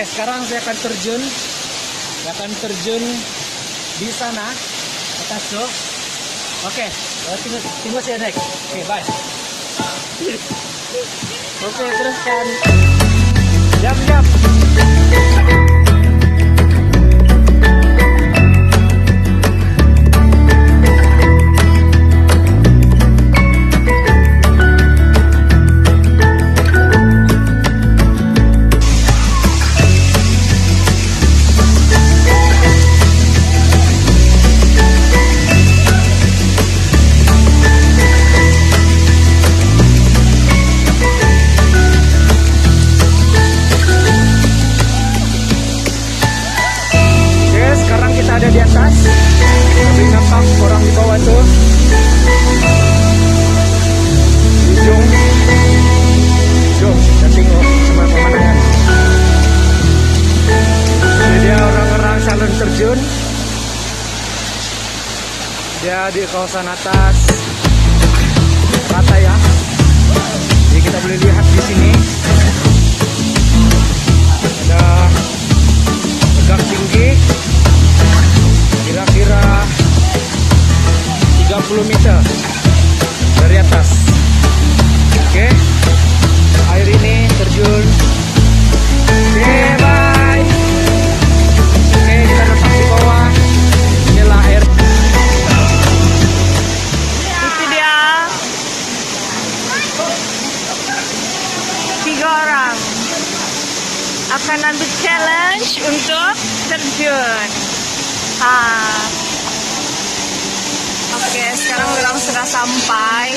sekarang saya akan terjun. Di sana atas tuh. Oke, tunggu saya naik. Oke, bye. Oke, teruskan. Jam. Ada di atas, tapi nampak orang di bawah tuh. Ujung, kita tengok sama pemandangan. Jadi dia orang-orang salon terjun. Dia di kawasan atas rata ya. Jadi kita boleh lihat di sini ada tegak tinggi. Kira-kira 30 meter dari atas. Oke, air ini terjun. Oke, bye. Oke, kita nampak di bawah. Inilah air. Itu dia 3 orang akan ambil challenge untuk terjun. Oke, sekarang orang sudah sampai.